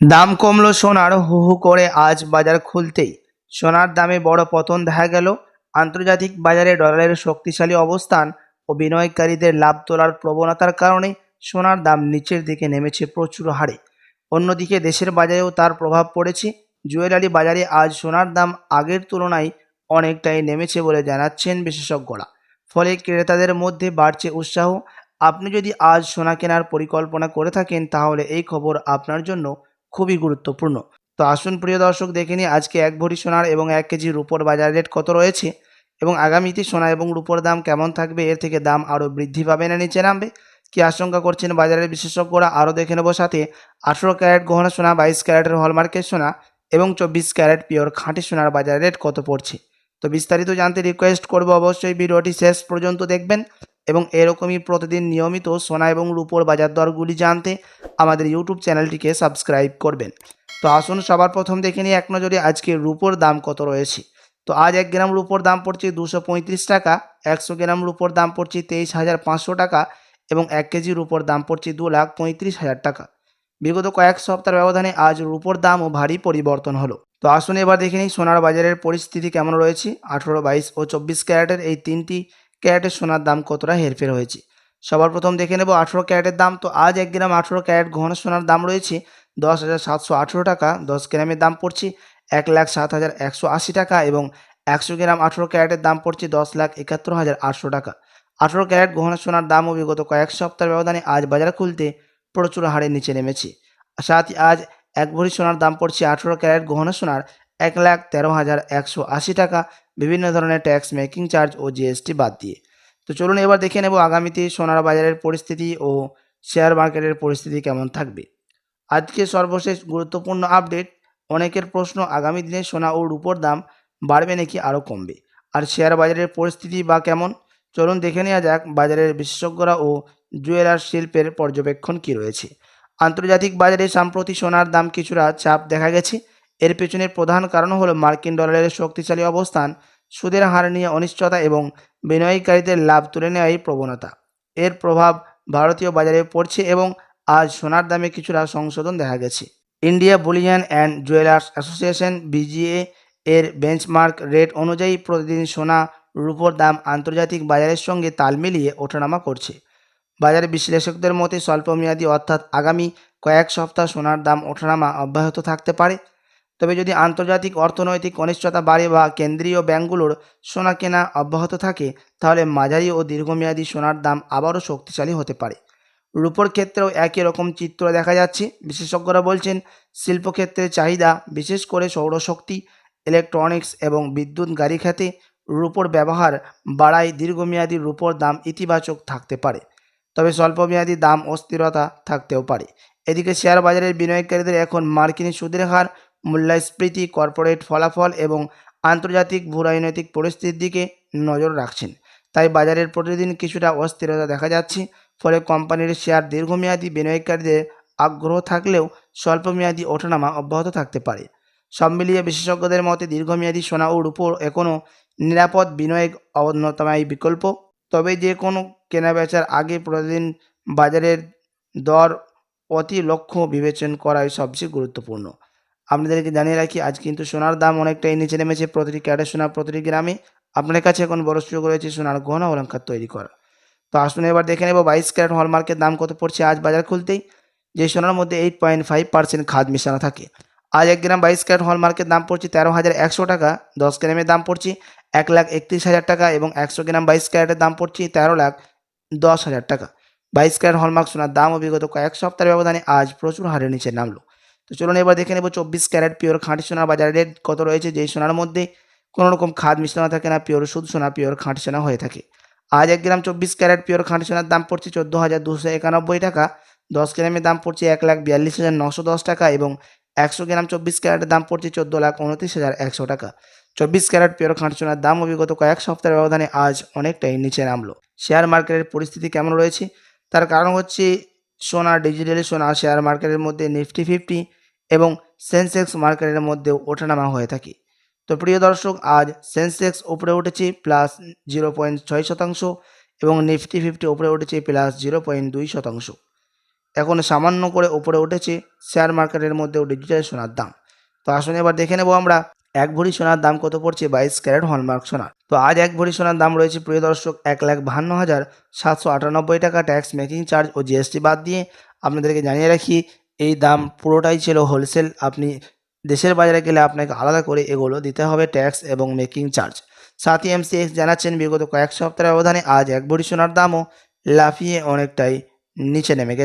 দাম কমলো সোনার হু হু করে আজ বাজার খুলতেই সোনার দামে বড় পতন দেখা গেল। আন্তর্জাতিক বাজারে ডলারের শক্তিশালী অবস্থান ও বিনিয়োগকারীদের লাভ তোলার প্রবণতার কারণে সোনার দাম নিচের দিকে নেমেছে প্রচুর হারে। অন্যদিকে দেশের বাজারেও তার প্রভাব পড়েছে। জুয়েলারি বাজারে আজ সোনার দাম আগের তুলনায় অনেকটাই নেমেছে বলে জানাচ্ছেন বিশেষজ্ঞরা। ফলে ক্রেতাদের মধ্যে বাড়ছে উৎসাহ। আপনি যদি আজ সোনা কেনার পরিকল্পনা করে থাকেন তাহলে এই খবর আপনার জন্য খুবই গুরুত্বপূর্ণ। তো আসুন প্রিয় দর্শক, দেখে নিই আজকে এক ভরি সোনার এবং 1 কেজি রূপোর বাজার রেট কত রয়েছে এবং আগামীতে সোনা এবং রূপোর দাম কেমন থাকবে, এর থেকে দাম আরও বৃদ্ধি পাবে না নিচে নামবে, কি আশঙ্কা করছেন বাজারের বিশেষজ্ঞরা আরও দেখে নেব। সাথে 18 ক্যারেট গহনা সোনা, 22 ক্যারেটের হলমার্কের সোনা এবং 24 ক্যারেট পিওর খাঁটি সোনার বাজার রেট কত পড়ছে। তো বিস্তারিত জানতে রিকোয়েস্ট করব অবশ্যই ভিডিওটি শেষ পর্যন্ত দেখবেন এবং এরকমই প্রতিদিন নিয়মিত সোনা এবং রূপোর বাজার দরগুলি জানতে আমাদের ইউটিউব চ্যানেলটিকে সাবস্ক্রাইব করবেন। তো আসুন সবার প্রথম দেখে নিই এক নজরে আজকে রূপোর দাম কত রয়েছে। তো আজ 1 গ্রাম রূপোর দাম পড়ছে 235 টাকা, 100 গ্রাম রূপোর দাম পড়ছে 23,500 টাকা এবং 1 কেজি রূপোর দাম পড়ছে 2,35,000 টাকা। বিগত কয়েক সপ্তাহের ব্যবধানে আজ রূপোর দামও ভারী পরিবর্তন হলো। তো আসুন এবার দেখে নিই সোনার বাজারের পরিস্থিতি কেমন রয়েছে। 18, 22 ও 24 ক্যারেটের এই তিনটি ক্যারেটের সোনার দাম কতটা হেরফের হয়েছে। সবার প্রথম দেখে নেব 18 ক্যারেটের দাম। তো আজ 1 গ্রাম 18 ক্যারেট গহনা সোনার দাম রয়েছে 10,718 টাকা, 10 গ্রামের দাম পড়ছে 1,07,180 টাকা এবং 100 গ্রাম 18 ক্যারেটের দাম পড়ছে 10,71,800 টাকা। 18 ক্যারেট গহনা সোনার দামও বিগত কয়েক সপ্তাহের ব্যবধানে আজ বাজার খুলতে প্রচুর হারে নিচে নেমেছে। সাথে আজ এক ভরি সোনার দাম পড়ছে 18 ক্যারেট গহনা সোনার 1,13,180 টাকা, বিভিন্ন ধরনের ট্যাক্স, মেকিং চার্জ ও জিএসটি বাদ দিয়ে। তো চলুন এবার দেখে নেব আগামীতে সোনার বাজারের পরিস্থিতি ও শেয়ার মার্কেটের পরিস্থিতি কেমন থাকবে। আজকে সর্বশেষ গুরুত্বপূর্ণ আপডেট। অনেকের প্রশ্ন, আগামী দিনে সোনা ও রূপোর দাম বাড়বে নাকি আরও কমবে, আর শেয়ার বাজারের পরিস্থিতি বা কেমন। চলুন দেখে নেওয়া যাক বাজারের বিশেষজ্ঞরা ও জুয়েলার শিল্পের পর্যবেক্ষণ কী রয়েছে। আন্তর্জাতিক বাজারে সাম্প্রতিক সোনার দাম কিছুটা চাপ দেখা গেছে। এর পেছনের প্রধান কারণ হলো মার্কিন ডলারের শক্তিশালী অবস্থান, সুদের হার নিয়ে অনিশ্চয়তা এবং বিনিয়োগকারীদের লাভ তুলে নেওয়ার প্রবণতা। এর প্রভাব ভারতীয় বাজারে পড়ছে এবং আজ সোনার দামে কিছুটা সংশোধন দেখা গেছে। India Boolean and jewellers association VGA এর বেঞ্চমার্ক রেট অনুযায়ী প্রতিদিন সোনা রূপোর দাম আন্তর্জাতিক বাজারের সঙ্গে তাল মিলিয়ে ওঠানামা করছে। বাজার বিশ্লেষকদের মতে স্বল্পমেয়াদী অর্থাৎ আগামী কয়েক সপ্তাহ সোনার দাম ওঠানামা অব্যাহত থাকতে পারে। তবে যদি আন্তর্জাতিক অর্থনৈতিক অনিশ্চয়তা বাড়ে বা কেন্দ্রীয় ব্যাংকগুলোর সোনা কেনা অব্যাহত থাকে তাহলে মাঝারি ও দীর্ঘমেয়াদী সোনার দাম আবারও শক্তিশালী হতে পারে। রূপোর ক্ষেত্রেও একই রকম চিত্র দেখা যাচ্ছে। বিশেষজ্ঞরা বলছেন শিল্পক্ষেত্রে চাহিদা, বিশেষ করে সৌরশক্তি, ইলেকট্রনিক্স এবং বিদ্যুৎ গাড়ি খাতে রূপোর ব্যবহার বাড়ায় দীর্ঘমেয়াদী রূপোর দাম ইতিবাচক থাকতে পারে। তবে স্বল্পমেয়াদী দাম অস্থিরতা থাকতেও পারে। এদিকে শেয়ার বাজারের বিনিয়োগকারীদের এখন মার্কিন সুদের হার, মূল্যস্ফীতি, কর্পোরেট ফলাফল এবং আন্তর্জাতিক ভূরাজনৈতিক পরিস্থিতির দিকে নজর রাখছেন। তাই বাজারের প্রতিদিন কিছুটা অস্থিরতা দেখা যাচ্ছে। ফলে কোম্পানির শেয়ার দীর্ঘমেয়াদী বিনিয়োগকারীদের আগ্রহ থাকলেও স্বল্পমেয়াদী ওঠানামা অব্যাহত থাকতে পারে। সব মিলিয়ে বিশেষজ্ঞদের মতে দীর্ঘমেয়াদী সোনা ও রূপোর এখনও নিরাপদ বিনিয়োগ অন্যতম বিকল্প। তবে যে কোনো কেনাবেচার আগে প্রতিদিন বাজারের দর অতি লক্ষ্য বিবেচনা করাই সবচেয়ে গুরুত্বপূর্ণ। আপনাদেরকে জানিয়ে রাখি আজ কিন্তু সোনার দাম অনেকটাই নিচে নেমেছে। প্রতিটি ক্যারেট সোনা প্রতিটি গ্রামে আপনার কাছে এখন বড় সুযোগ রয়েছে সোনার গহনা অলংকার তৈরি করা। তো আসুন এবার দেখে নেব 22 ক্যারেট হলমার্কের দাম কত পড়ছে আজ বাজার খুলতেই। যে সোনার মধ্যে 8.5% খাদ মিশানো থাকে। আজ 1 গ্রাম 22 ক্যারেট হলমার্কের দাম পড়ছে 13,100 টাকা, 10 গ্রামের দাম পড়ছে 1,31,000 টাকা এবং 100 গ্রাম 22 ক্যারেটের দাম পড়ছে 13,10,000 টাকা। 22 ক্যারেট হলমার্ক সোনার দাম অভিগত কয়েক সপ্তাহের ব্যবধানে আজ প্রচুর হারে নিচে নামলো। তো চলুন এবার দেখে নেব 24 ক্যারেট পিওর খাঁটি সোনার বাজার রেট কত রয়েছে। যেই সোনার মধ্যে কোনো রকম খাদ মিশ্রণ থাকে না, পিওর শুদ্ধ সোনা, পিওর খাঁটি সোনা হয়ে থাকে। আজ 1 গ্রাম 24 ক্যারেট পিওর খাঁটি সোনার দাম পড়ছে 14,291 টাকা, 10 গ্রামের দাম পড়ছে 1,42,910 টাকা এবং 100 গ্রাম 24 ক্যারেটের দাম পড়ছে 14,29,100 টাকা। 24 ক্যারেট পিওর খাঁটি সোনার দাম অভিগত কয়েক সপ্তাহের ব্যবধানে আজ অনেকটাই নিচে নামলো। শেয়ার মার্কেটের পরিস্থিতি কেমন রয়েছে তার কারণ হচ্ছে সোনা, ডিজিটালি সোনা শেয়ার মার্কেটের মধ্যে নিফটি 50 এবং সেন্সেক্স মার্কেটের মধ্যেও ওঠানামা হয়ে থাকে। তো প্রিয় দর্শক, আজ সেন্সেক্স উপরে উঠেছে +0.6% এবং নিফটি 50 উপরে উঠেছে +0.2%। এখন সামান্য করে উপরে উঠেছে শেয়ার মার্কেটের মধ্যেও ডিজিটাল সোনার দাম। তো আসুন এবার দেখে নেব আমরা 1 ভরি সোনার দাম কত পড়ছে 22 ক্যারেট হলমার্ক সোনা। তো আজ 1 ভরি সোনার দাম রয়েছে প্রিয় দর্শক 1,52,798 টাকা, ট্যাক্স মেকিং চার্জ ও জিএসটি বাদ দিয়ে। আপনাদেরকে জানিয়ে রাখি এই দাম পুরোটাই ছিল হোলসেল। আপনি দেশের বাজারে গেলে আপনাকে আলাদা করে এগুলো দিতে হবে ট্যাক্স এবং মেকিং চার্জ। সাথী এমসিএক্স জানাচ্ছেন বিগত কয়েক সপ্তাহের ব্যবধানে আজ 1 ভরি সোনার দামও লাফিয়ে অনেকটাই নিচে নেমে গেছে।